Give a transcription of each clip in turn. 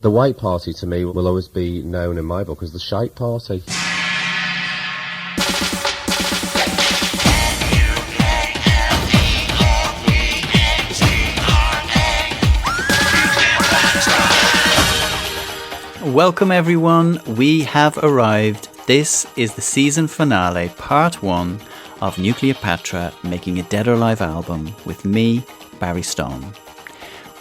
The White Party to me will always be known in my book as the Shite Party. Welcome everyone, we have arrived. This is the season finale, part 1 of Nukleopatra Making a Dead or Alive album with me, Barry Stone.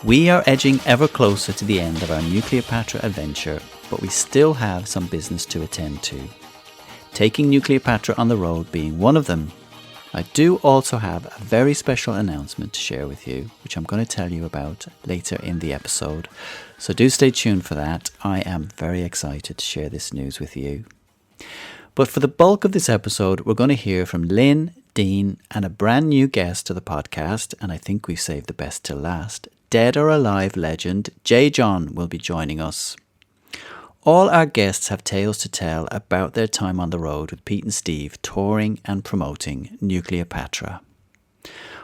We are edging ever closer to the end of our Nukleopatra adventure, but we still have some business to attend to. Taking Nukleopatra on the road being one of them. I do also have a very special announcement to share with you, which I'm going to tell you about later in the episode. So do stay tuned for that. I am very excited to share this news with you. But for the bulk of this episode, we're going to hear from Lynne, Dean, and a brand new guest to the podcast, and I think we've saved the best till last. Dead or Alive legend Jeyjon will be joining us. All our guests have tales to tell about their time on the road with Pete and Steve touring and promoting Nukleopatra.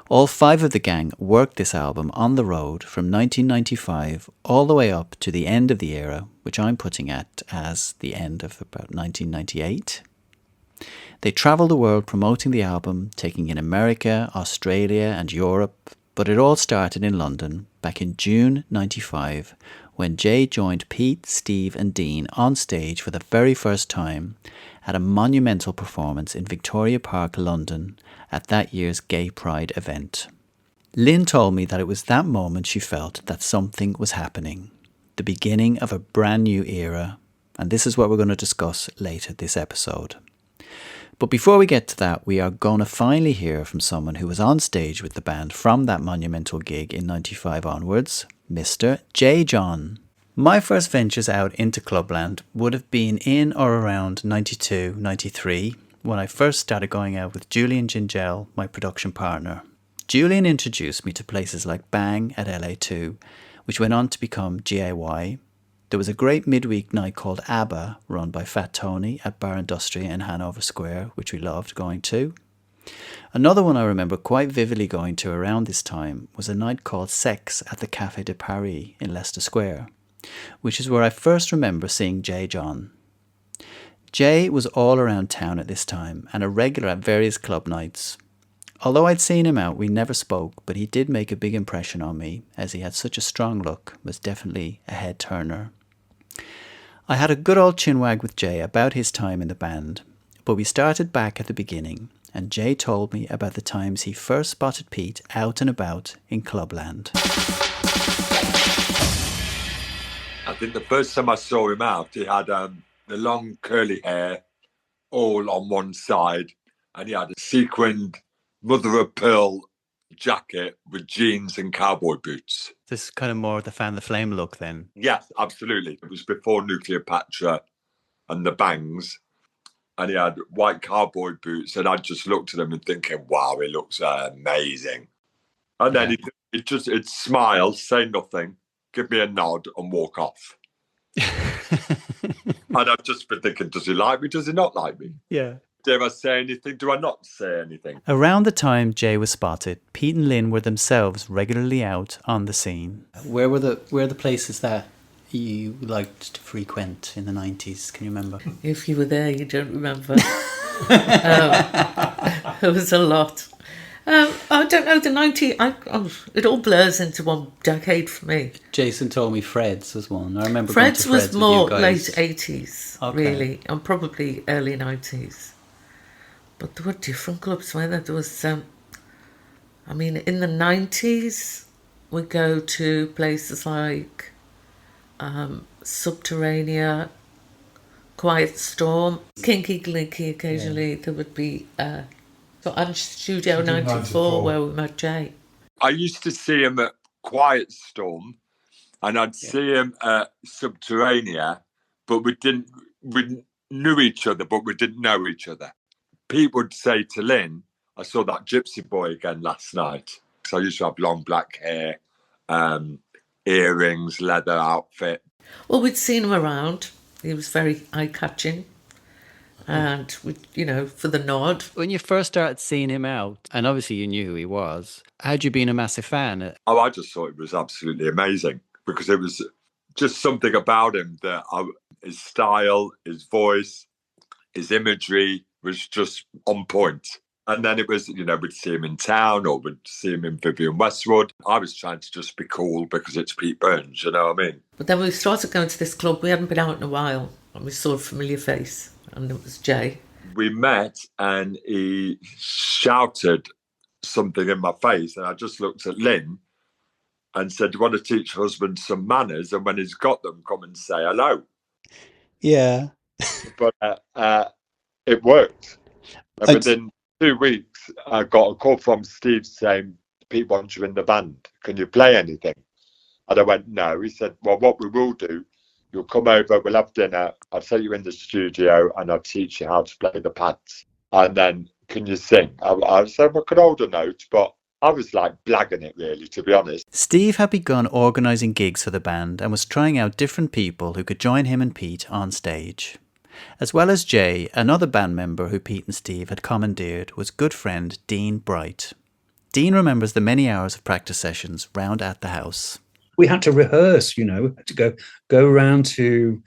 All 5 of the gang worked this album on the road from 1995 all the way up to the end of the era, which I'm putting at as the end of about 1998. They travelled the world promoting the album, taking in America, Australia and Europe, but it all started in London back in June 95 when Jay joined Pete, Steve and Dean on stage for the very first time at a monumental performance in Victoria Park, London at that year's Gay Pride event. Lynne told me that it was that moment she felt that something was happening, the beginning of a brand new era, and this is what we're going to discuss later this episode. But before we get to that, we are going to finally hear from someone who was on stage with the band from that monumental gig in 95 onwards, Mr. Jeyjon. My first ventures out into Clubland would have been in or around 92, 93, when I first started going out with Julian Gingell, my production partner. Julian introduced me to places like Bang at LA2, which went on to become GAY. There was a great midweek night called ABBA, run by Fat Tony at Bar Industria in Hanover Square, which we loved going to. Another one I remember quite vividly going to around this time was a night called Sex at the Café de Paris in Leicester Square, which is where I first remember seeing Jeyjon. Jay was all around town at this time and a regular at various club nights. Although I'd seen him out, we never spoke, but he did make a big impression on me as he had such a strong look, was definitely a head turner. I had a good old chinwag with Jay about his time in the band, but we started back at the beginning and Jay told me about the times he first spotted Pete out and about in Clubland. I think the first time I saw him out, he had the long curly hair all on one side and he had a sequined mother of pearl jacket with jeans and cowboy boots. This is kind of more the Fan the Flame look then. Yes, absolutely. It was before Nukleopatra and the Bangs, and he had white cowboy boots, and I just looked at him and thinking, wow, he looks amazing. And then he'd smile, say nothing, give me a nod and walk off. And I've just been thinking, does he like me? Does he not like me? Yeah. Dare I say anything? Do I not say anything? Around the time Jay was spotted, Pete and Lynne were themselves regularly out on the scene. Where were the places that you liked to frequent in the 90s? Can you remember? If you were there, you don't remember. There was a lot. I don't know, the 90s, it all blurs into one decade for me. Jason told me Fred's was one. I remember Fred's going to was more with you guys. late 80s, really, and probably early 90s. But there were different clubs, weren't there? There was, in the 90s, we'd go to places like Subterranea, Quiet Storm, Kinky Glinky occasionally. Yeah. There would be and Studio 94 where we met Jay. I used to see him at Quiet Storm and I'd see him at Subterranea, but we knew each other, but we didn't know each other. Pete would say to Lynne, I saw that gypsy boy again last night. So I used to have long black hair, earrings, leather outfit. Well, we'd seen him around. He was very eye-catching. And, for the nod. When you first started seeing him out, and obviously you knew who he was, had you been a massive fan? Oh, I just thought it was absolutely amazing because it was just something about him that his style, his voice, his imagery was just on point. And then it was, we'd see him in town or we'd see him in Vivian Westwood. I was trying to just be cool because it's Pete Burns, you know what I mean? But then we started going to this club. We hadn't been out in a while, and we saw a familiar face, and it was Jay. We met and he shouted something in my face, and I just looked at Lynne and said, "Do you want to teach your husband some manners? And when he's got them, come and say hello." Yeah. But it worked. And within 2 weeks, I got a call from Steve saying, "Pete wants you in the band. Can you play anything?" And I went, "No." He said, "Well, what we will do, you'll come over, we'll have dinner, I'll take you in the studio and I'll teach you how to play the pads. And then, can you sing?" I said, "I could hold a note," but I was like blagging it really, to be honest. Steve had begun organising gigs for the band and was trying out different people who could join him and Pete on stage. As well as Jay, another band member who Pete and Steve had commandeered was good friend Dean Bright. Dean remembers the many hours of practice sessions round at the house. We had to rehearse, to go around to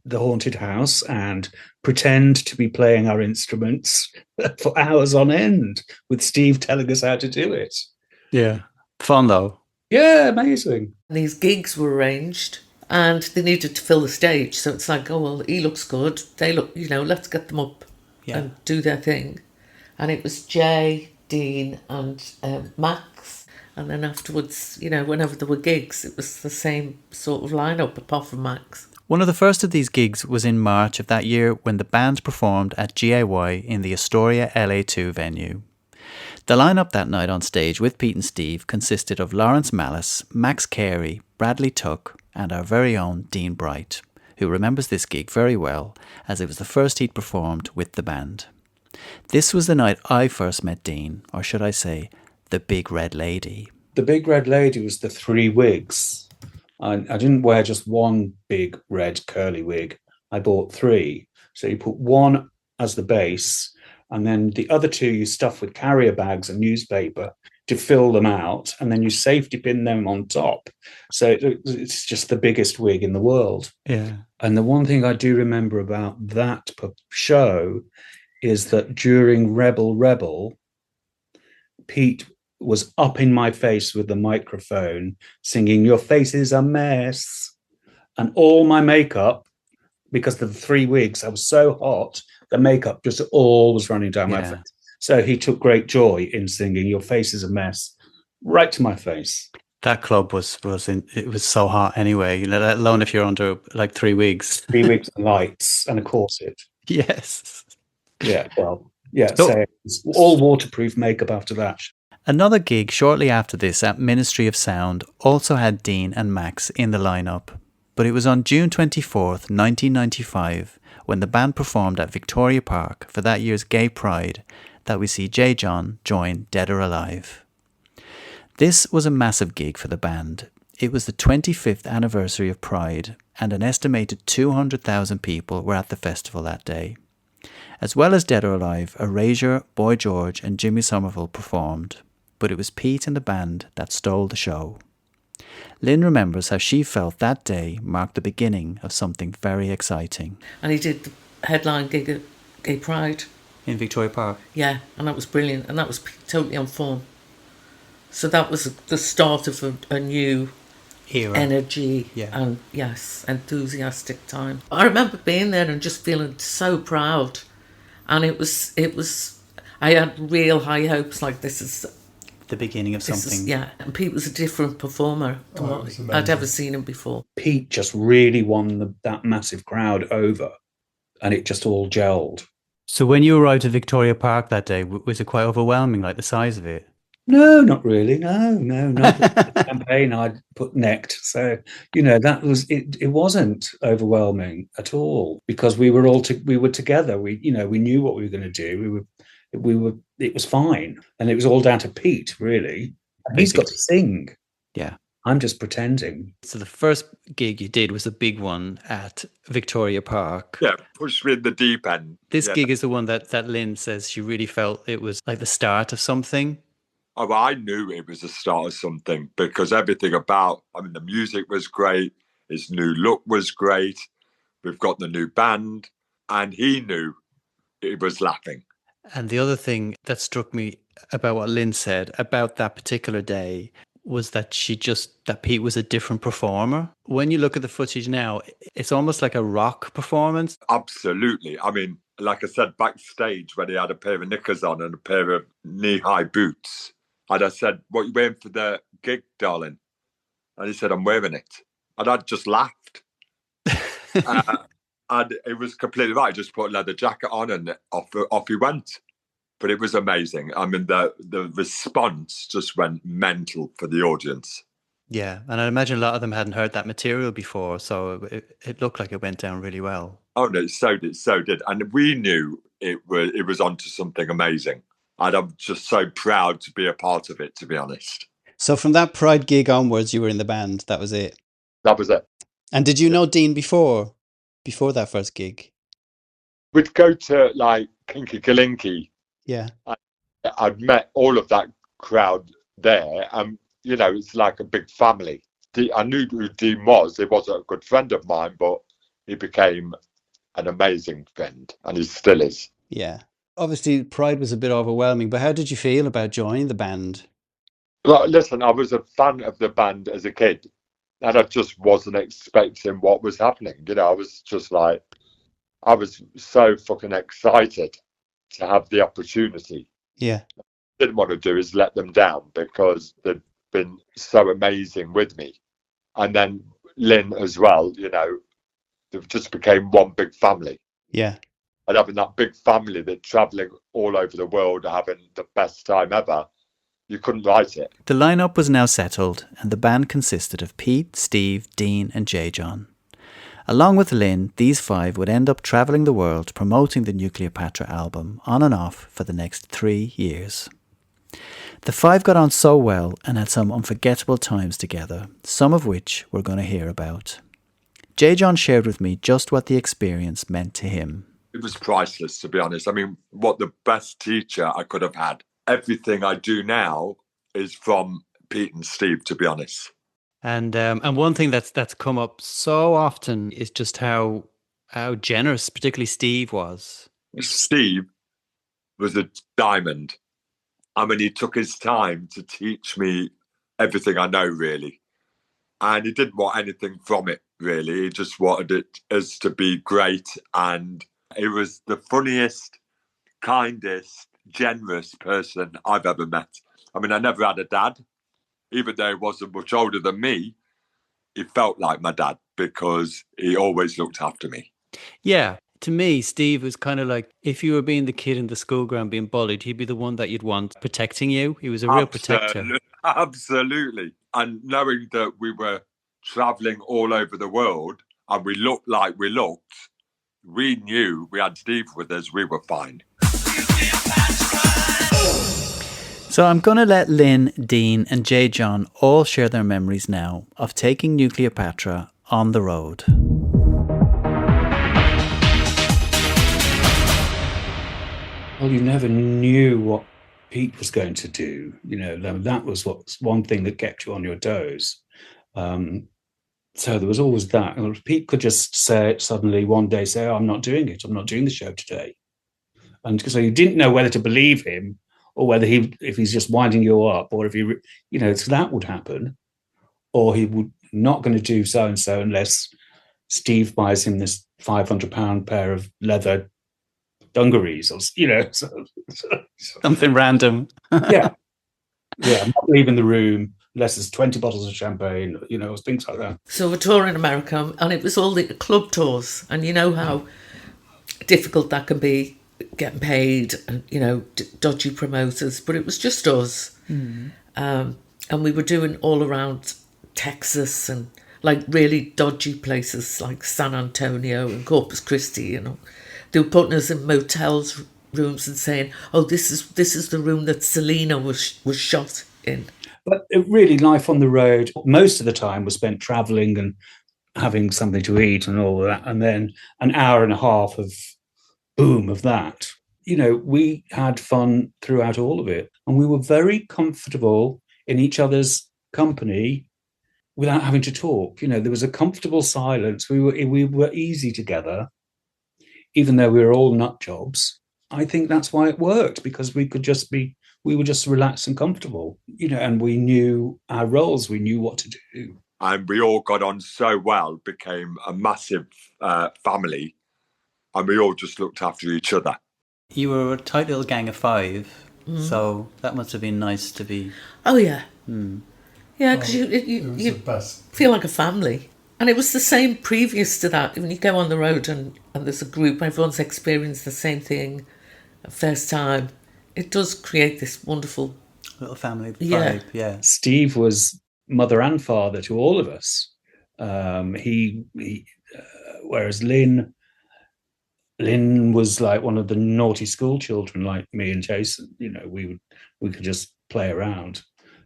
the haunted house and pretend to be playing our instruments for hours on end, with Steve telling us how to do it. Yeah. Fun though. Yeah, amazing. These gigs were arranged and they needed to fill the stage. So it's like, oh, well, he looks good. They look, let's get them up and do their thing. And it was Jay, Dean and Max. And then afterwards, whenever there were gigs, it was the same sort of lineup apart from Max. One of the first of these gigs was in March of that year when the band performed at GAY in the Astoria LA2 venue. The lineup that night on stage with Pete and Steve consisted of Lawrence Malice, Max Carey, Bradley Tuck and our very own Dean Bright, who remembers this gig very well as it was the first he'd performed with the band. This was the night I first met Dean, or should I say, the Big Red Lady. The Big Red Lady was the 3 wigs. I didn't wear just one big red curly wig. I bought 3. So you put one as the base, and then the other 2 you stuff with carrier bags and newspaper to fill them out, and then you safety pin them on top. So it's just the biggest wig in the world. Yeah. And the one thing I do remember about that show is that during Rebel, Pete was up in my face with the microphone singing "Your face is a mess," and all my makeup, because of the 3 wigs, I was so hot, the makeup just all was running down my face. So he took great joy in singing "Your face is a mess" right to my face. That club was so hot anyway, let alone if you're under like 3 wigs. 3 wigs and lights and a corset. Yes. Yeah, well, yeah, so it was all waterproof makeup after that. Another gig shortly after this at Ministry of Sound also had Dean and Max in the lineup, but it was on June 24th, 1995, when the band performed at Victoria Park for that year's Gay Pride, that we see Jeyjon join Dead or Alive. This was a massive gig for the band. It was the 25th anniversary of Pride, and an estimated 200,000 people were at the festival that day. As well as Dead or Alive, Erasure, Boy George and Jimmy Somerville performed, but it was Pete and the band that stole the show. Lynne remembers how she felt that day marked the beginning of something very exciting. And he did the headline gig at Gay Pride. In Victoria Park? Yeah, and that was brilliant, and that was totally on form. So that was the start of a new era, energy, and enthusiastic time. I remember being there and just feeling so proud, and it was. I had real high hopes. Like, this is the beginning of something. And Pete was a different performer than what I'd ever seen him before. Pete just really won that massive crowd over, and it just all gelled. So when you arrived at Victoria Park that day, was it quite overwhelming, like the size of it? No, not really. No. The campaign I'd put necked. So, that was it. It wasn't overwhelming at all because we were together. We knew what we were going to do. It was fine. And it was all down to Pete, really. And he's got to sing. Yeah. I'm just pretending. So the first gig you did was the big one at Victoria Park. Yeah, pushed me in the deep end. This gig is the one that Lynne says she really felt it was like the start of something. Oh, I knew it was the start of something because everything the music was great. His new look was great. We've got the new band, and he knew he was laughing. And the other thing that struck me about what Lynne said about that particular day was that that Pete was a different performer. When you look at the footage now, it's almost like a rock performance. Absolutely. I mean, like I said, backstage when he had a pair of knickers on and a pair of knee-high boots, and I said, "What, you wearing for the gig, darling?" And he said, "I'm wearing it." And I just laughed. And it was completely right. He just put a leather jacket on and off he went. But it was amazing. I mean, the response just went mental for the audience. Yeah, and I imagine a lot of them hadn't heard that material before, so it looked like it went down really well. Oh no, so did. And we knew it was onto something amazing. And I'm just so proud to be a part of it, to be honest. So from that Pride gig onwards, you were in the band. That was it. That was it. And did you know Dean before that first gig? We'd go to like Kinky Kalinky. Yeah. I'd met all of that crowd there, and you know, it's like a big family. I knew who Dean was. He wasn't a good friend of mine, but he became an amazing friend, and he still is. Yeah. Obviously, Pride was a bit overwhelming, but how did you feel about joining the band? Well, listen, I was a fan of the band as a kid, and I just wasn't expecting what was happening. You know, I was just like, I was so fucking excited to have the opportunity. Yeah. Didn't want to do is let them down because they'd been so amazing with me. And then Lynne as well, you know, they just became one big family. Yeah. And having that big family that's travelling all over the world, having the best time ever, you couldn't write it. The lineup was now settled, and the band consisted of Pete, Steve, Dean and Jeyjon. Along with Lynne, these five would end up travelling the world promoting the Nukleopatra album on and off for the next 3 years. The five got on so well and had some unforgettable times together, some of which we're going to hear about. Jeyjon shared with me just what the experience meant to him. It was priceless, to be honest. I mean, what the best teacher I could have had. Everything I do now is from Pete and Steve, to be honest. And one thing that's come up so often is just how generous, particularly Steve was. Steve was a diamond. I mean, he took his time to teach me everything I know, really. And he didn't want anything from it, really. He just wanted it as to be great. And he was the funniest, kindest, generous person I've ever met. I mean, I never had a dad. Even though he wasn't much older than me, he felt like my dad because he always looked after me. Yeah. To me, Steve was kind of like, if you were being the kid in the school ground being bullied, he'd be the one that you'd want protecting you. He was a real protector. Absolutely. And knowing that we were travelling all over the world and we looked like we looked, we knew we had Steve with us, we were fine. So I'm going to let Lynne, Dean and Jeyjon all share their memories now of taking Nukleopatra on the road. Well, you never knew what Pete was going to do. You know, that was what's one thing that kept you on your toes. So there was always that. Pete could just say suddenly one day, say, "Oh, I'm not doing it. I'm not doing the show today." And so you didn't know whether to believe him or whether if he's just winding you up, or if so that would happen, or he would not going to do so and so unless Steve buys him this £500 pair of leather dungarees, or something random. yeah, I'm not leaving the room unless there's 20 bottles of champagne, things like that. So we're touring in America, and it was all the club tours, and you know how difficult that can be, getting paid, and dodgy promoters, but it was just us. And we were doing all around Texas and like really dodgy places like San Antonio and Corpus Christi. They were putting us in motels rooms and saying, "Oh, this is the room that Selena was shot in." But really, life on the road most of the time was spent travelling and having something to eat and all of that, and then an hour and a half of boom of that. We had fun throughout all of it, and we were very comfortable in each other's company without having to talk. There was a comfortable silence. We were easy together, even though we were all nut jobs. I think that's why it worked, because we were just relaxed and comfortable, and we knew our roles. We knew what to do. And we all got on so well, became a massive family, and we all just looked after each other. You were a tight little gang of 5, so that must have been nice to be... Oh, yeah. Yeah, because you feel like a family. And it was the same previous to that. When you go on the road and there's a group, everyone's experienced the same thing first time. It does create this wonderful... little family vibe, yeah. Steve was mother and father to all of us. Whereas Lynne was like one of the naughty school children, like me and Jason. We could just play around,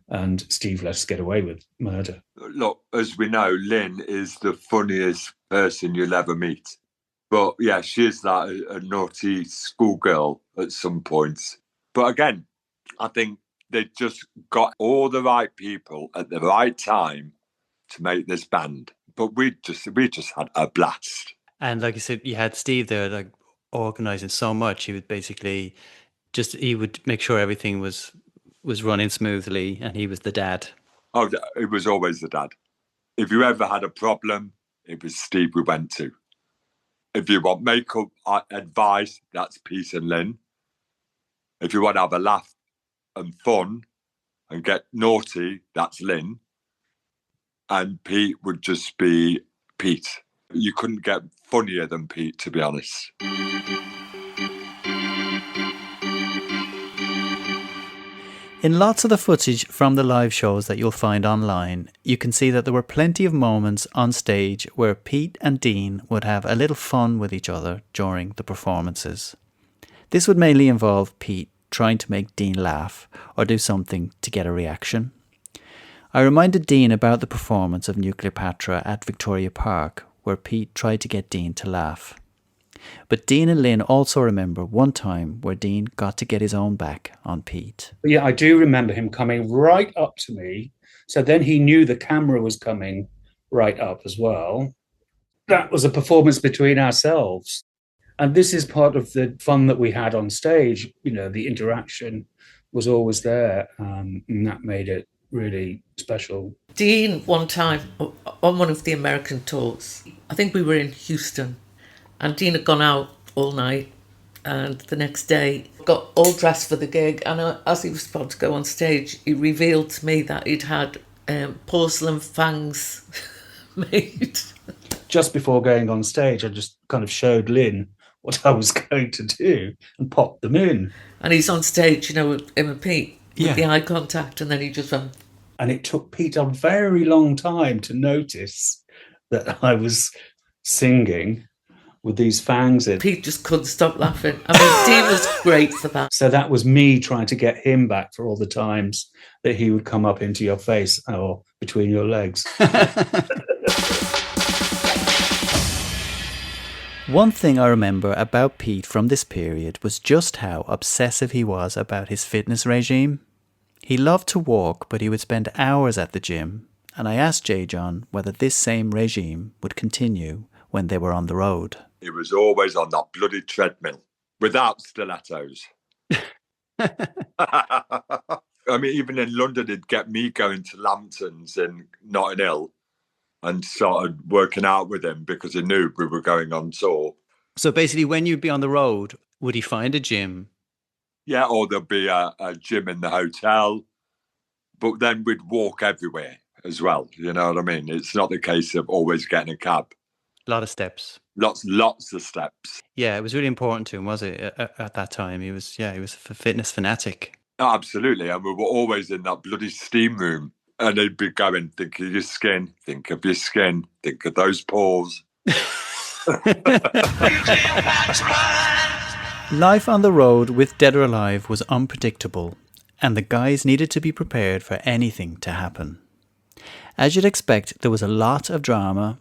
and Steve let us get away with murder. Look, as we know, Lynne is the funniest person you'll ever meet. But yeah, she is like a naughty schoolgirl at some points. But again, I think they just got all the right people at the right time to make this band. But we just had a blast. And like you said, you had Steve there, like organising so much. He would basically he would make sure everything was running smoothly, and he was the dad. Oh, it was always the dad. If you ever had a problem, it was Steve we went to. If you want makeup advice, that's Pete and Lynne. If you want to have a laugh and fun and get naughty, that's Lynne. And Pete would just be Pete. You couldn't get funnier than Pete, to be honest. In lots of the footage from the live shows that you'll find online, you can see that there were plenty of moments on stage where Pete and Dean would have a little fun with each other during the performances. This would mainly involve Pete trying to make Dean laugh or do something to get a reaction. I reminded Dean about the performance of Nukleopatra at Victoria Park, where Pete tried to get Dean to laugh. But Dean and Lynne also remember one time where Dean got to get his own back on Pete. Yeah, I do remember him coming right up to me. So then he knew the camera was coming right up as well. That was a performance between ourselves. And this is part of the fun that we had on stage. The interaction was always there. And that made it really special. Dean, one time, on one of the American tours, I think we were in Houston, and Dean had gone out all night, and the next day got all dressed for the gig, and as he was about to go on stage, he revealed to me that he'd had porcelain fangs made. Just before going on stage, I just kind of showed Lynne what I was going to do and popped them in. And he's on stage, with him and Pete, with the eye contact, and then he just went... And it took Pete a very long time to notice that I was singing with these fangs in. Pete just couldn't stop laughing. I mean, Dean was great for that. So that was me trying to get him back for all the times that he would come up into your face or between your legs. One thing I remember about Pete from this period was just how obsessive he was about his fitness regime. He loved to walk, but he would spend hours at the gym, and I asked Jeyjon whether this same regime would continue when they were on the road. He was always on that bloody treadmill without stilettos. I mean, even in London, he'd get me going to Lambton's in Notting Hill and started working out with him because he knew we were going on tour. So basically, when you'd be on the road, would he find a gym? Yeah, or there'd be a gym in the hotel. But then we'd walk everywhere as well. You know what I mean? It's not the case of always getting a cab. A lot of steps. Lots of steps. Yeah, it was really important to him, was it, at that time? He was a fitness fanatic. Oh, absolutely. And we were always in that bloody steam room. And he'd be going, think of your skin, think of your skin, think of those pores. Life on the road with Dead or Alive was unpredictable, and the guys needed to be prepared for anything to happen. As you'd expect, there was a lot of drama,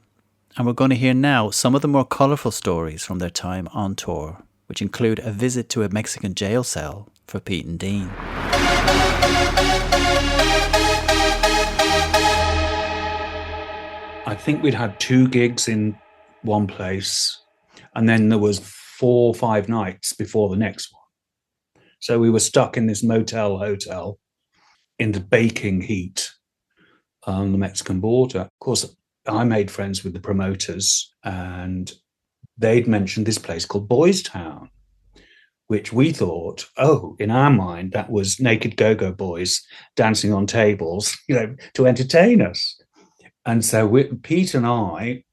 and we're going to hear now some of the more colourful stories from their time on tour, which include a visit to a Mexican jail cell for Pete and Dean. I think we'd had 2 gigs in one place, and then there was 4 or 5 nights before the next one. So we were stuck in this motel hotel in the baking heat on the Mexican border. Of course, I made friends with the promoters, and they'd mentioned this place called Boys Town, which we thought, in our mind, that was naked go-go boys dancing on tables, to entertain us. And so Pete and I,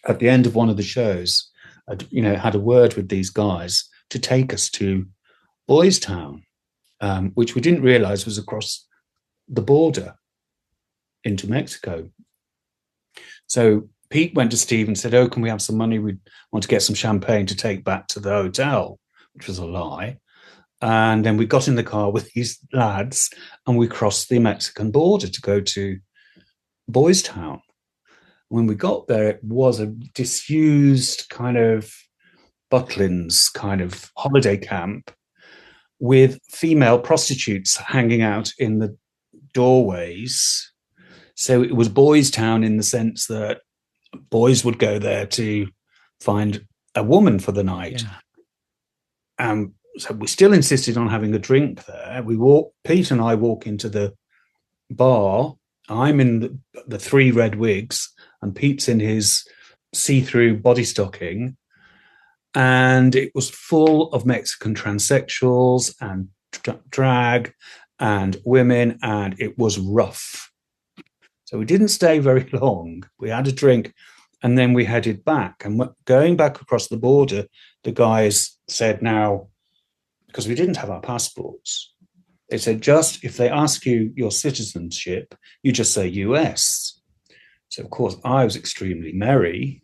at the end of one of the shows, had a word with these guys to take us to Boys Town, which we didn't realize was across the border into Mexico. So Pete went to Steve and said, can we have some money? We want to get some champagne to take back to the hotel, which was a lie. And then we got in the car with these lads and we crossed the Mexican border to go to Boys Town. When we got there, it was a disused kind of Butlins kind of holiday camp with female prostitutes hanging out in the doorways. So it was Boys Town in the sense that boys would go there to find a woman for the night. Yeah. So we still insisted on having a drink there. Pete and I walk into the bar. I'm in the 3 red wigs and Pete's in his see-through body stocking. And it was full of Mexican transsexuals and drag and women, and it was rough. So we didn't stay very long. We had a drink and then we headed back. And going back across the border, the guys said, now, because we didn't have our passports, they said, just if they ask you your citizenship, you just say US. So, of course, I was extremely merry.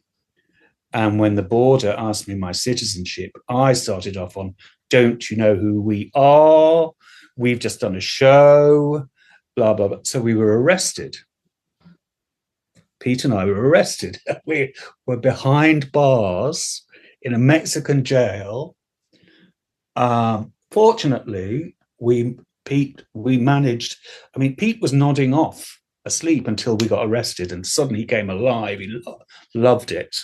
And when the border asked me my citizenship, I started off on, don't you know who we are? We've just done a show, blah, blah, blah. So we were arrested. Pete and I were arrested. We were behind bars in a Mexican jail. Fortunately, we managed. I mean, Pete was nodding off asleep until we got arrested, and suddenly he came alive. He loved it.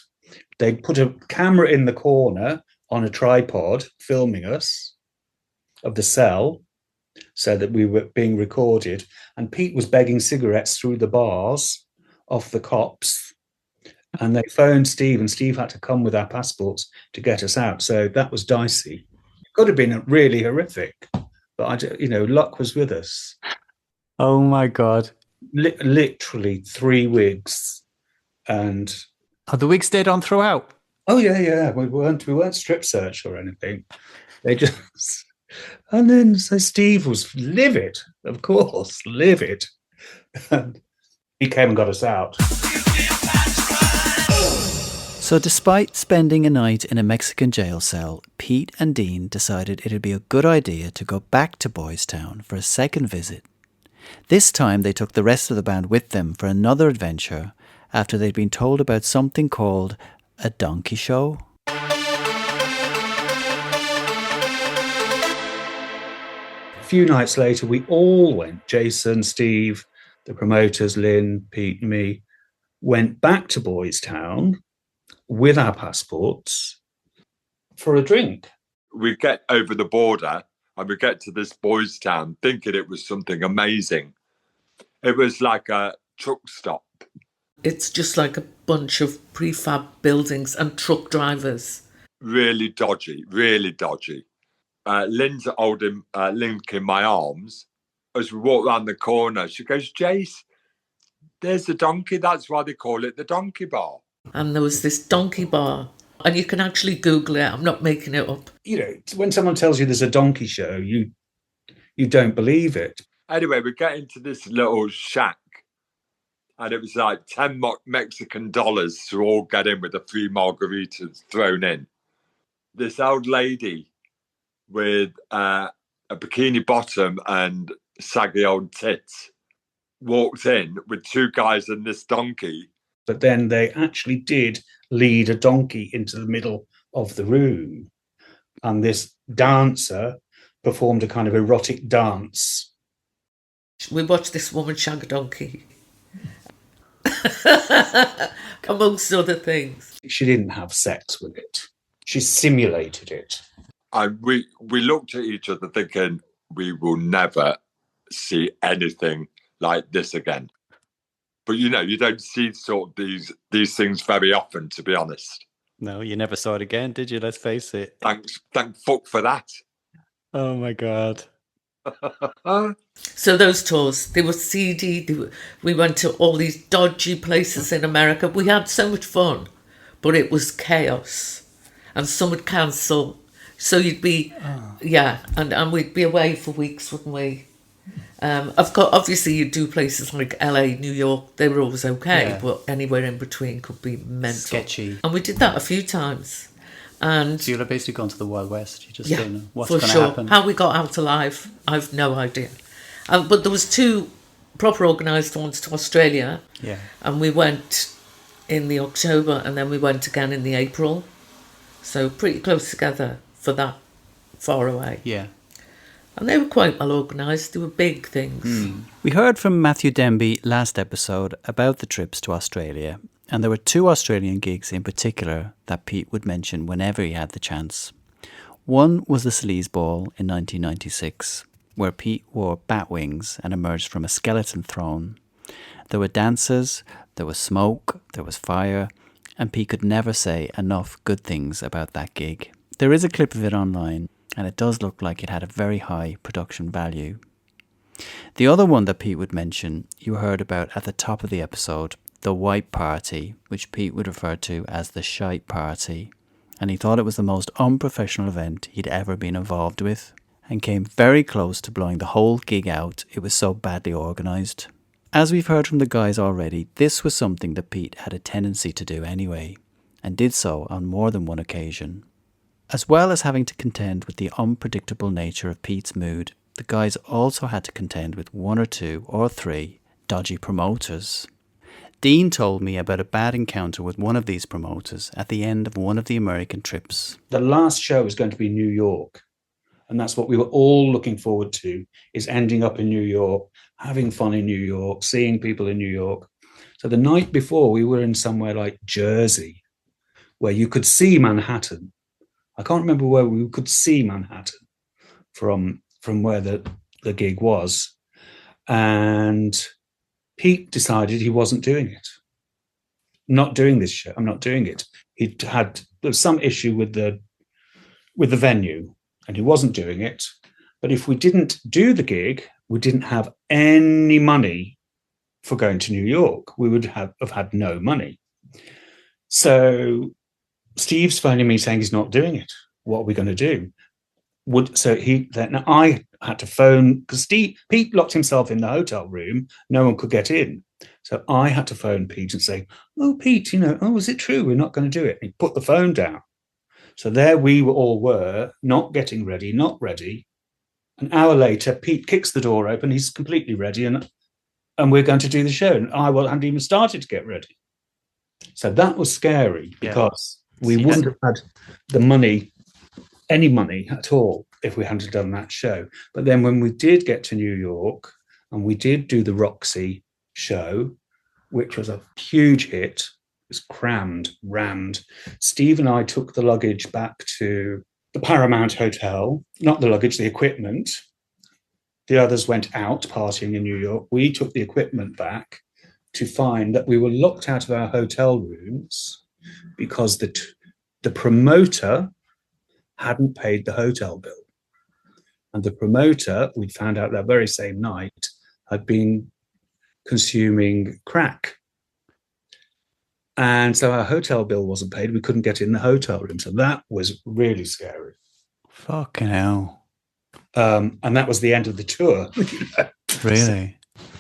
They put a camera in the corner on a tripod filming us of the cell so that we were being recorded. And Pete was begging cigarettes through the bars off the cops. And they phoned Steve, and Steve had to come with our passports to get us out. So that was dicey. It could have been really horrific, but luck was with us. Oh my God. Literally 3 wigs. And the wigs stayed on throughout? Oh yeah. We weren't strip searched or anything. They just, and then so Steve was livid, of course, livid. And he came and got us out. So despite spending a night in a Mexican jail cell, Pete and Dean decided it'd be a good idea to go back to Boys Town for a second visit. This time they took the rest of the band with them for another adventure after they'd been told about something called a donkey show. A few nights later, we all went, Jason, Steve, the promoters, Lynne, Pete, and me, went back to Boys Town with our passports for a drink. We get over the border and we get to this Boys Town thinking it was something amazing. It was like a truck stop. It's just like a bunch of prefab buildings and truck drivers. Really dodgy, really dodgy. Lynn's holding Link in my arms. As we walk around the corner, she goes, Jace, there's the donkey. That's why they call it the donkey bar. And there was this donkey bar. And you can actually Google it. I'm not making it up. When someone tells you there's a donkey show, you don't believe it. Anyway, we get into this little shack. And it was like 10 Mexican dollars to all get in with the 3 margaritas thrown in. This old lady with a bikini bottom and saggy old tits walked in with 2 guys and this donkey. But then they actually did lead a donkey into the middle of the room. And this dancer performed a kind of erotic dance. We watched this woman shag a donkey. amongst other things. She didn't have sex with it. She simulated it. And we looked at each other thinking, we will never see anything like this again. But, you don't see sort of these things very often, to be honest. No, you never saw it again, did you? Let's face it. Thank fuck for that. Oh, my God. So those tours, they were seedy. We went to all these dodgy places in America. We had so much fun, but it was chaos. And some would cancel. So you'd be, and we'd be away for weeks, wouldn't we? Obviously, you do places like LA, New York, they were always okay, but anywhere in between could be mental. Sketchy. And we did that a few times. And so you'll have basically gone to the Wild West. You just don't know what's for going to sure. happen. How we got out alive, I've no idea. But there was 2 proper organised ones to Australia. Yeah. And we went in the October, and then we went again in the April. So pretty close together for that far away. Yeah. And they were quite well organised. They were big things. We heard from Matthew Denby last episode about the trips to Australia, and there were 2 Australian gigs in particular that Pete would mention whenever he had the chance. One was the Sleaze Ball in 1996, where Pete wore bat wings and emerged from a skeleton throne. There were dancers, there was smoke, there was fire, and Pete could never say enough good things about that gig. There is a clip of it online, and it does look like it had a very high production value. The other one that Pete would mention, you heard about at the top of the episode, the White Party, which Pete would refer to as the Shite Party, and he thought it was the most unprofessional event he'd ever been involved with, and came very close to blowing the whole gig out. It was so badly organised. As we've heard from the guys already, this was something that Pete had a tendency to do anyway, and did so on more than one occasion. As well as having to contend with the unpredictable nature of Pete's mood, the guys also had to contend with 1 or 2 or 3 dodgy promoters. Dean told me about a bad encounter with one of these promoters at the end of one of the American trips. The last show was going to be New York, and that's what we were all looking forward to, is ending up in New York, having fun in New York, seeing people in New York. So the night before, we were in somewhere like Jersey, where you could see Manhattan. I can't remember where we could see Manhattan from where the gig was. And Pete decided he wasn't doing it. Not doing this show. I'm not doing it. There was some issue with the venue, and he wasn't doing it. But if we didn't do the gig, we didn't have any money for going to New York. We would have had no money. So Steve's phoning me saying he's not doing it. What are we going to do? I had to phone, because Pete locked himself in the hotel room. No one could get in. So I had to phone Pete and say, "Oh, Pete, is it true? We're not going to do it." And he put the phone down. So there we all were, not getting ready, not ready. An hour later, Pete kicks the door open. He's completely ready, and we're going to do the show. And I hadn't even started to get ready. So that was scary, because we wouldn't have had the money, any money at all, if we hadn't done that show. But then when we did get to New York and we did do the Roxy show, which was a huge hit, it was rammed. Steve and I took the luggage back to the Paramount Hotel, not the luggage, the equipment. The others went out partying in New York. We took the equipment back to find that we were locked out of our hotel rooms because the promoter hadn't paid the hotel bill. And the promoter, we found out that very same night, had been consuming crack. And so our hotel bill wasn't paid. We couldn't get in the hotel room. So that was really scary. Fucking hell. And that was the end of the tour. Really?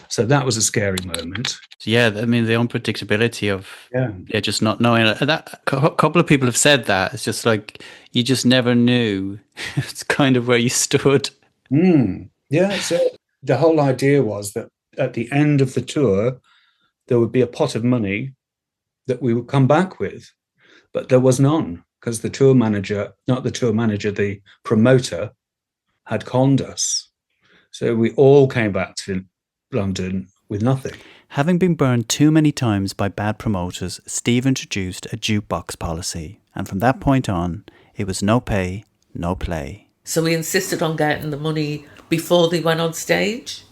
So that was a scary moment. Yeah, I mean, the unpredictability of just not knowing. A couple of people have said that. It's just like, you just never knew. It's kind of where you stood. Yeah, so the whole idea was that at the end of the tour, there would be a pot of money that we would come back with. But there was none, because the promoter had conned us. So we all came back to London with nothing. Having been burned too many times by bad promoters, Steve introduced a jukebox policy, and from that point on, it was no pay, no play. So we insisted on getting the money before they went on stage,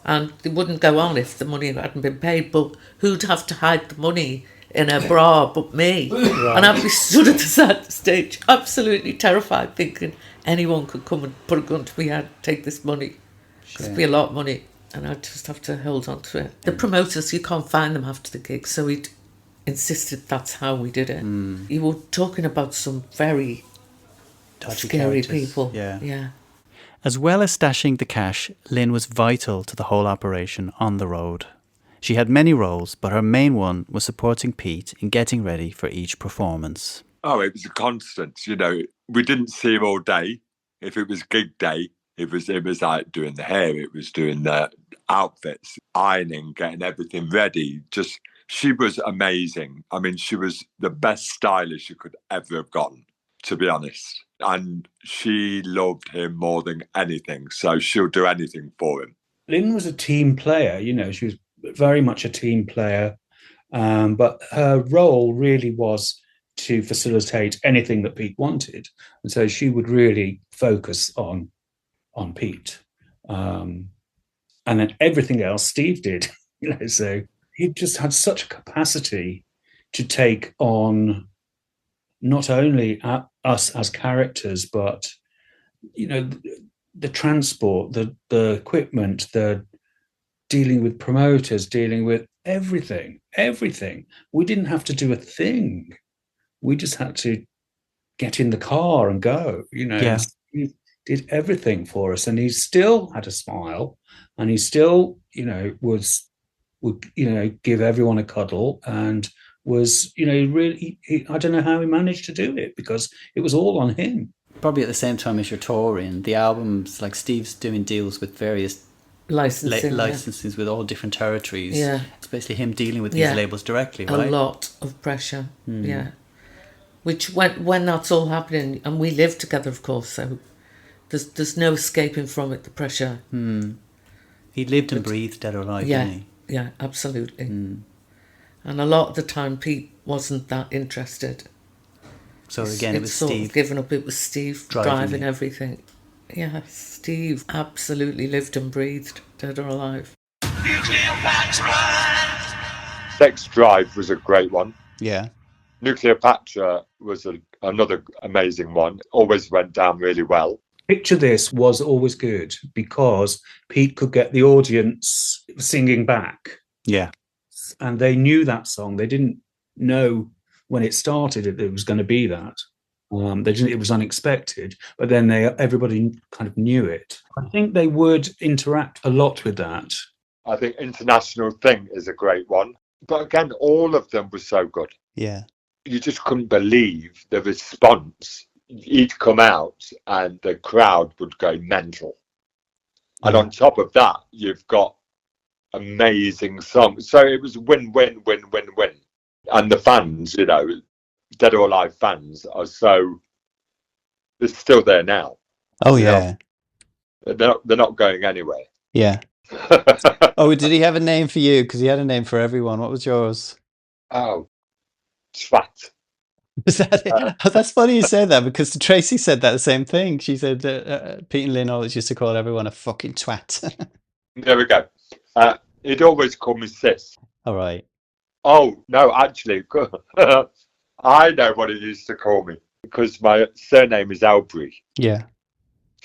and they wouldn't go on if the money hadn't been paid, but who'd have to hide the money in a bra but me? Right. And I'd be stood at the stage, absolutely terrified, thinking anyone could come and put a gun to me head, take this money. Because it'd be a lot of money, and I'd just have to hold on to it. The promoters, you can't find them after the gig, so we'd insisted that's how we did it. You were talking about some very Dodgy scary characters. people. Yeah. As well as stashing the cash, Lynne was vital to the whole operation on the road. She had many roles, but her main one was supporting Pete in getting ready for each performance. Oh, it was a constant. You know, we didn't see him all day. If it was gig day, it was like doing the hair, it was doing the outfits, ironing, getting everything ready. Just, she was amazing. I mean, she was the best stylist you could ever have gotten, to be honest. And she loved him more than anything, so she'll do anything for him. Lynne was a team player, you know, she was very much a team player, but her role really was to facilitate anything that Pete wanted. And so she would really focus on Pete. And then everything else Steve did, you know, so he just had such a capacity to take on not only us as characters, but, you know, the transport, the equipment, the dealing with promoters, dealing with everything. We didn't have to do a thing. We just had to get in the car and go, you know. Yeah. He did everything for us, and he still had a smile, and he still, you know, would, you know, give everyone a cuddle, and was, you know, really, I don't know how he managed to do it, because it was all on him. Probably at the same time as you're touring, the albums, like Steve's doing deals with various licenses with all different territories. Yeah. It's basically him dealing with these labels directly, right? A lot of pressure, yeah. Which, when that's all happening, and we live together, of course, so there's no escaping from it, the pressure. He lived and breathed Dead or Alive, didn't he? Yeah, absolutely. And a lot of the time, Pete wasn't that interested. So again, it was sort Steve of given up. It was Steve driving everything. Yeah, Steve absolutely lived and breathed Dead or Alive. Sex Drive was a great one. Yeah. Nukleopatra was another amazing one. Always went down really well. Picture This was always good because Pete could get the audience singing back. Yeah. And they knew that song. They didn't know when it started it was going to be that. It was unexpected, but then everybody kind of knew it. I think they would interact a lot with that. I think International Thing is a great one. But again, all of them were so good. Yeah. You just couldn't believe the response. He'd come out and the crowd would go mental. Yeah. And on top of that, you've got amazing songs. So it was win. And the fans, you know, Dead or Alive fans are they're still there now. Oh, yeah. They're not going anywhere. Yeah. Oh, did he have a name for you? Because he had a name for everyone. What was yours? Oh, Twat. Was that it? That's funny you said that, because Tracy said that the same thing. She said Pete and Lynne always used to call everyone a fucking twat. There we go. He'd always call me sis. All right. Oh, no, actually, I know what he used to call me, because my surname is Albury. Yeah.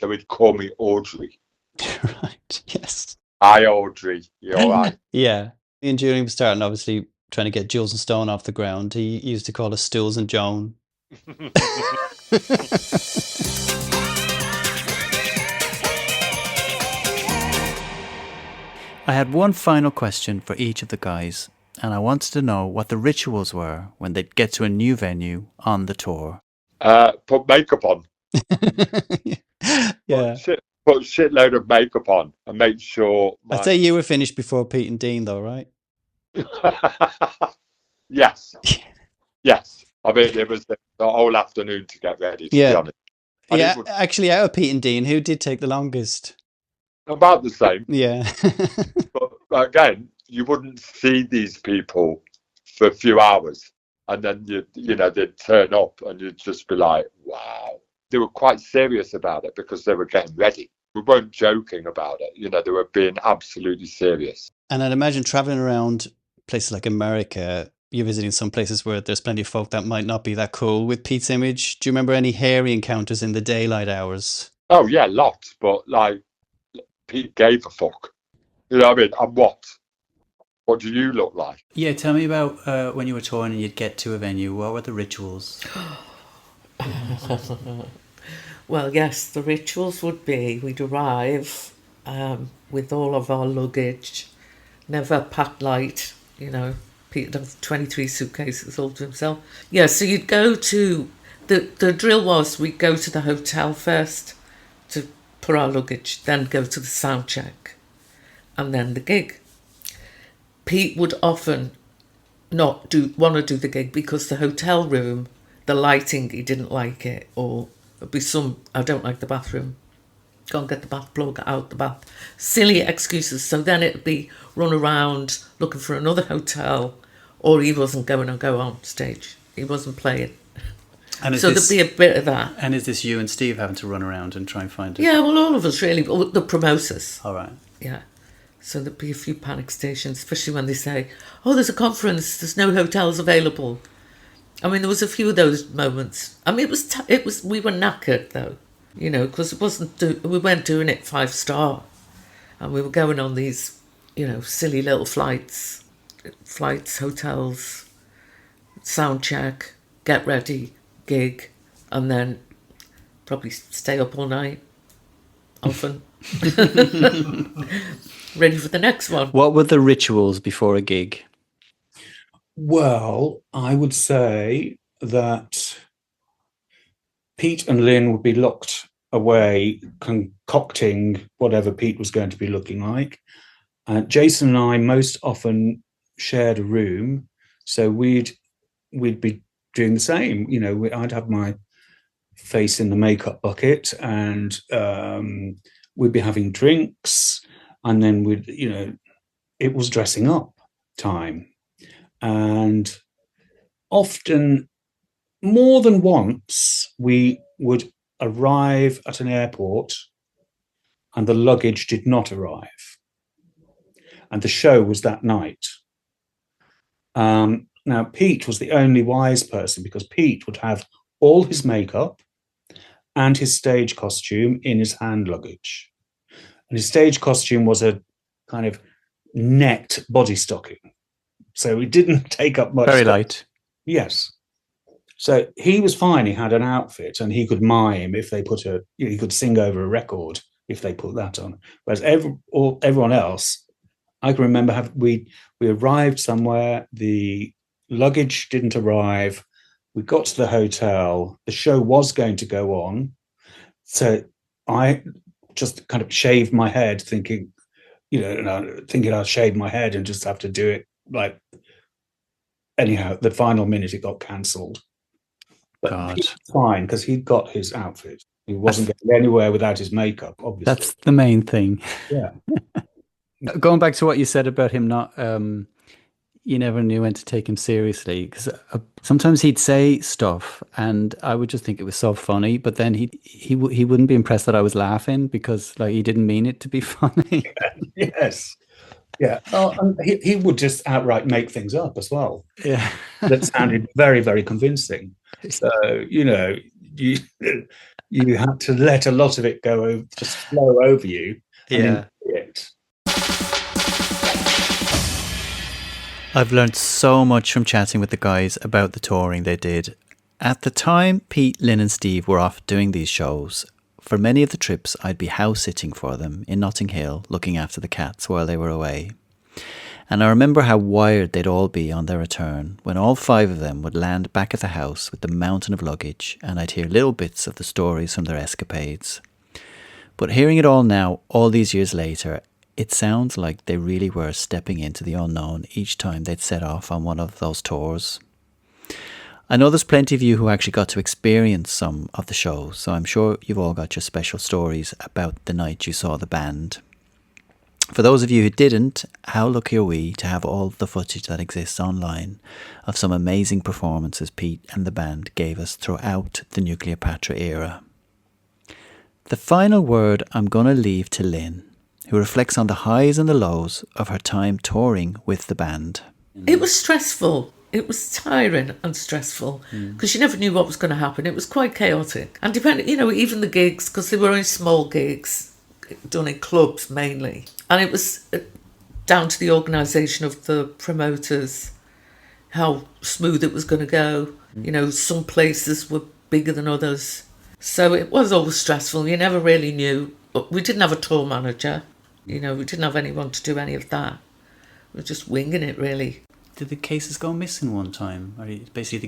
So he'd call me Audrey. Right, yes. Hi, Audrey. You all right? Yeah. Me and Julian were starting, obviously, trying to get Jules and Stone off the ground. He used to call us Stools and Joan. I had one final question for each of the guys, and I wanted to know what the rituals were when they'd get to a new venue on the tour. Put makeup on. Yeah. Put a shitload of makeup on and make sure... I'd say you were finished before Pete and Dean, though, right? Yes. Yes. I mean, it was the whole afternoon to get ready, to be honest. And actually, out of Pete and Dean, who did take the longest? About the same. Yeah. But again, you wouldn't see these people for a few hours, and then they'd turn up, and you'd just be like, wow. They were quite serious about it because they were getting ready. We weren't joking about it. They were being absolutely serious. And I'd imagine traveling around places like America, you're visiting some places where there's plenty of folk that might not be that cool with Pete's image. Do you remember any hairy encounters in the daylight hours? Oh yeah, lots, but like Pete gave a fuck. You know what I mean? And what do you look like? Yeah, tell me about when you were touring and you'd get to a venue. What were the rituals? Well, yes, the rituals would be we'd arrive with all of our luggage, never packed light, Peter had 23 suitcases all to himself. Yeah, so you'd go to, the drill was we'd go to the hotel first to put our luggage, then go to the sound check, and then the gig. Pete would often not want to do the gig because the hotel room, the lighting, he didn't like it, or there'd be I don't like the bathroom, go and get the bath plug out the bath. Silly excuses. So then it'd be run around looking for another hotel, or he wasn't going to go on stage. He wasn't playing. And so there'd be a bit of that. And is this you and Steve having to run around and try and find it? Yeah, well, all of us really, but the promoters. All right. Yeah. So there'd be a few panic stations, especially when they say, oh, there's a conference, there's no hotels available. I mean, there was a few of those moments. I mean, we were knackered though, because we weren't doing it 5-star, and we were going on these, silly little flights, hotels, sound check, get ready, gig, and then probably stay up all night, often, ready for the next one. What were the rituals before a gig? Well, I would say that Pete and Lynne would be locked away, concocting whatever Pete was going to be looking like. Jason and I most often shared a room, so we'd be doing the same. I'd have my face in the makeup bucket, and we'd be having drinks, and then it was dressing up time. And often, more than once, we would arrive at an airport and the luggage did not arrive. And the show was that night. Now, Pete was the only wise person, because Pete would have all his makeup and his stage costume in his hand luggage. And his stage costume was a kind of net body stocking. So it didn't take up much. Very light. Yes. So he was fine. He had an outfit and he could mime if they he could sing over a record if they put that on. Whereas everyone else, I can remember we arrived somewhere, the luggage didn't arrive. We got to the hotel. The show was going to go on. So I just kind of shaved my head thinking I'll shave my head and just have to do it. Like, anyhow, the final minute it got cancelled. But he was fine because he'd got his outfit. He wasn't going anywhere without his makeup, obviously. That's the main thing. Yeah. Going back to what you said about him not, you never knew when to take him seriously, because sometimes he'd say stuff and I would just think it was so funny, but then he wouldn't be impressed that I was laughing because he didn't mean it to be funny. Yes. Yeah. Oh, and he would just outright make things up as well. Yeah. That sounded very, very convincing. So, you had to let a lot of it just flow over you. Yeah. I've learned so much from chatting with the guys about the touring they did. At the time, Pete, Lynne and Steve were off doing these shows. For many of the trips, I'd be house-sitting for them in Notting Hill, looking after the cats while they were away. And I remember how wired they'd all be on their return, when all 5 of them would land back at the house with the mountain of luggage, and I'd hear little bits of the stories from their escapades. But hearing it all now, all these years later, it sounds like they really were stepping into the unknown each time they'd set off on one of those tours. I know there's plenty of you who actually got to experience some of the shows, so I'm sure you've all got your special stories about the night you saw the band. For those of you who didn't, how lucky are we to have all the footage that exists online of some amazing performances Pete and the band gave us throughout the Nukleopatra era. The final word I'm going to leave to Lynne, who reflects on the highs and the lows of her time touring with the band. It was stressful. It was tiring and stressful because you never knew what was going to happen. It was quite chaotic. And depending, even the gigs, because they were only small gigs, done in clubs mainly. And it was down to the organisation of the promoters, how smooth it was going to go. Some places were bigger than others. So it was always stressful. You never really knew. But we didn't have a tour manager. We didn't have anyone to do any of that. We were just winging it, really. Did the cases go missing one time? Or basically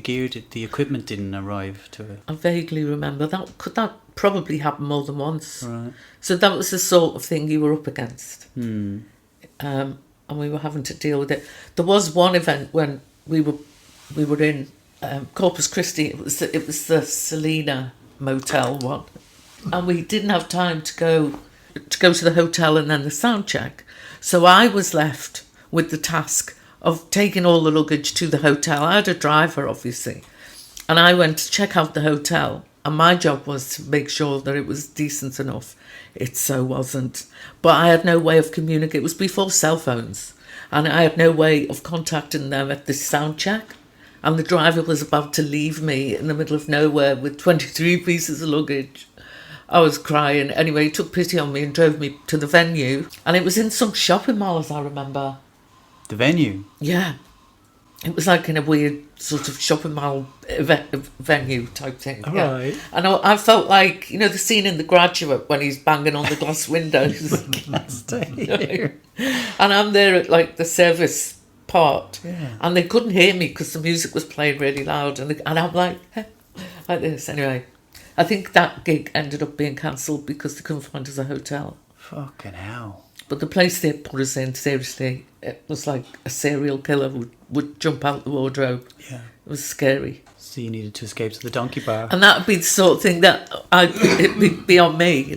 the equipment didn't arrive to it? I vaguely remember that. Could that probably happen more than once? Right. So that was the sort of thing you were up against. And we were having to deal with it. There was one event when we were in Corpus Christi. It was the Selena Motel one. And we didn't have time to go to the hotel and then the sound check. So I was left with the task of taking all the luggage to the hotel. I had a driver, obviously, and I went to check out the hotel, and my job was to make sure that it was decent enough. It so wasn't. But I had no way of communicating. It was before cell phones, and I had no way of contacting them at the sound check, and the driver was about to leave me in the middle of nowhere with 23 pieces of luggage. I was crying. Anyway, he took pity on me and drove me to the venue, and it was in some shopping mall, as I remember. The venue? Yeah. It was like in a weird sort of shopping mall venue type thing. All yeah. right. And I felt like, the scene in The Graduate when he's banging on the glass windows. And I'm there at like the service part. Yeah. And they couldn't hear me because the music was playing really loud. And I'm like this. Anyway, I think that gig ended up being cancelled because they couldn't find us a hotel. Fucking hell. But the place they put us in, seriously, it was like a serial killer would jump out the wardrobe. Yeah. It was scary. So you needed to escape to the donkey bar. And that would be the sort of thing that it'd be on me,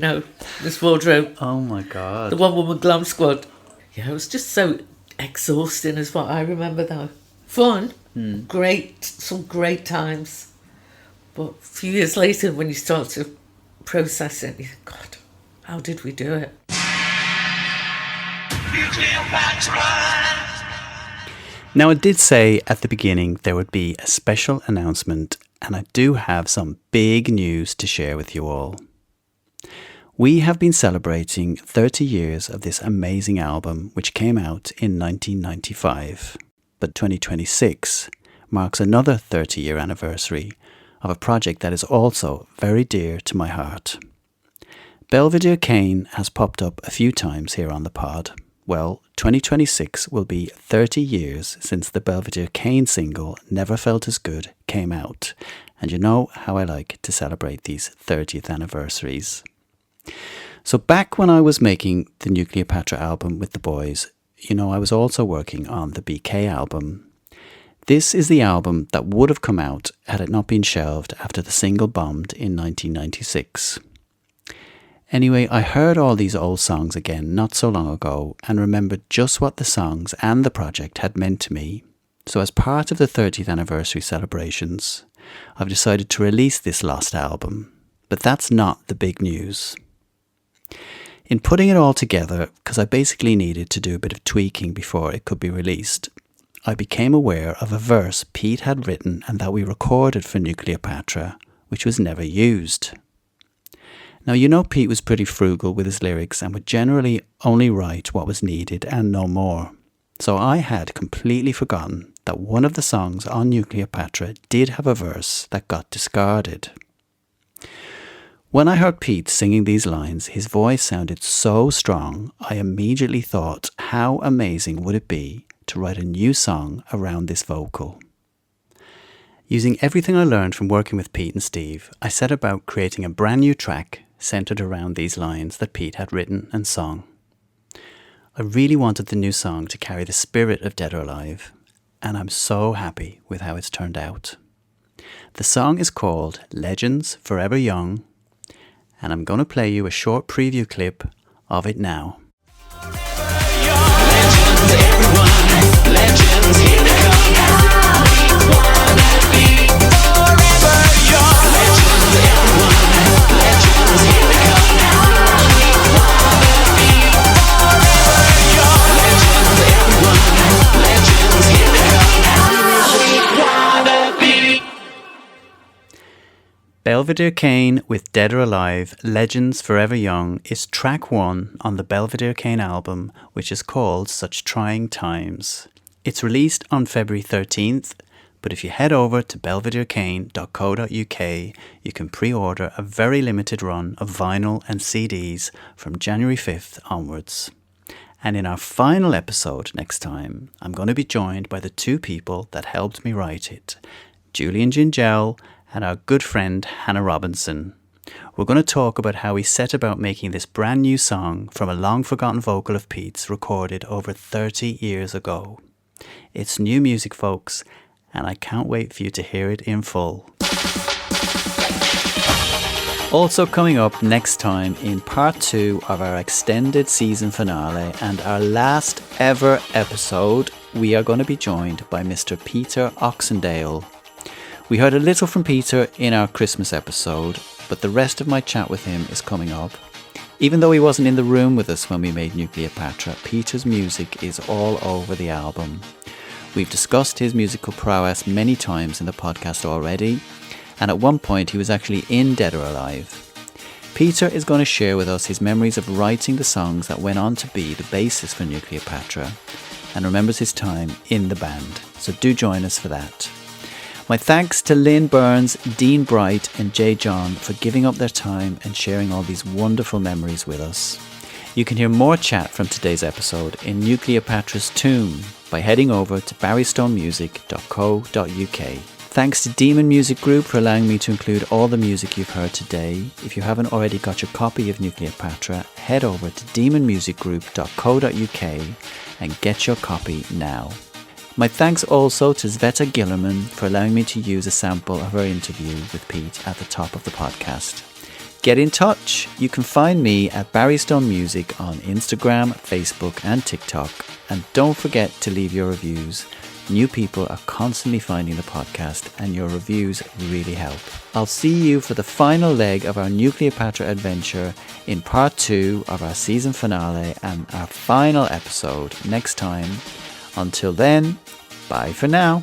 this wardrobe. Oh my God. The one-woman glam squad. Yeah, it was just so exhausting is what I remember though. Fun, great, some great times. But a few years later when you start to process it, you think, God, how did we do it? Now, I did say at the beginning there would be a special announcement, and I do have some big news to share with you all. We have been celebrating 30 years of this amazing album, which came out in 1995. But 2026 marks another 30-year anniversary of a project that is also very dear to my heart. Belvedere Kane has popped up a few times here on the pod. Well, 2026 will be 30 years since the Belvedere Kane single Never Felt As Good came out. And you know how I like to celebrate these 30th anniversaries. So back when I was making the Nukleopatra album with the boys, I was also working on the BK album. This is the album that would have come out had it not been shelved after the single bombed in 1996. Anyway, I heard all these old songs again not so long ago and remembered just what the songs and the project had meant to me. So as part of the 30th anniversary celebrations, I've decided to release this lost album. But that's not the big news. In putting it all together, because I basically needed to do a bit of tweaking before it could be released, I became aware of a verse Pete had written and that we recorded for Nukleopatra, which was never used. Now, Pete was pretty frugal with his lyrics and would generally only write what was needed and no more. So I had completely forgotten that one of the songs on Nukleopatra did have a verse that got discarded. When I heard Pete singing these lines, his voice sounded so strong, I immediately thought, how amazing would it be to write a new song around this vocal? Using everything I learned from working with Pete and Steve, I set about creating a brand new track centred around these lines that Pete had written and sung. I really wanted the new song to carry the spirit of Dead or Alive, and I'm so happy with how it's turned out. The song is called Legends Forever Young, and I'm going to play you a short preview clip of it now. Forever Belvedere Kane with Dead or Alive, Legends Forever Young is track 1 on the Belvedere Kane album, which is called Such Trying Times. It's released on February 13th, but if you head over to belvederekane.co.uk, you can pre-order a very limited run of vinyl and CDs from January 5th onwards. And in our final episode next time, I'm going to be joined by the two people that helped me write it, Julian Gingell and our good friend Hannah Robinson. We're going to talk about how we set about making this brand new song from a long-forgotten vocal of Pete's recorded over 30 years ago. It's new music, folks, and I can't wait for you to hear it in full. Also coming up next time in part 2 of our extended season finale and our last ever episode, we are going to be joined by Mr. Peter Oxendale. We heard a little from Peter in our Christmas episode, but the rest of my chat with him is coming up. Even though he wasn't in the room with us when we made Nukleopatra, Peter's music is all over the album. We've discussed his musical prowess many times in the podcast already, and at one point he was actually in Dead or Alive. Peter is going to share with us his memories of writing the songs that went on to be the basis for Nukleopatra, and remembers his time in the band, so do join us for that. My thanks to Lynne Burns, Dean Bright and Jeyjon for giving up their time and sharing all these wonderful memories with us. You can hear more chat from today's episode in Nukleopatra's Tomb by heading over to barrystonemusic.co.uk. Thanks to Demon Music Group for allowing me to include all the music you've heard today. If you haven't already got your copy of Nukleopatra, head over to demonmusicgroup.co.uk and get your copy now. My thanks also to Sveta Gillerman for allowing me to use a sample of her interview with Pete at the top of the podcast. Get in touch. You can find me at Barry Stone Music on Instagram, Facebook and TikTok. And don't forget to leave your reviews. New people are constantly finding the podcast and your reviews really help. I'll see you for the final leg of our Nukleopatra adventure in part 2 of our season finale and our final episode next time. Until then, bye for now.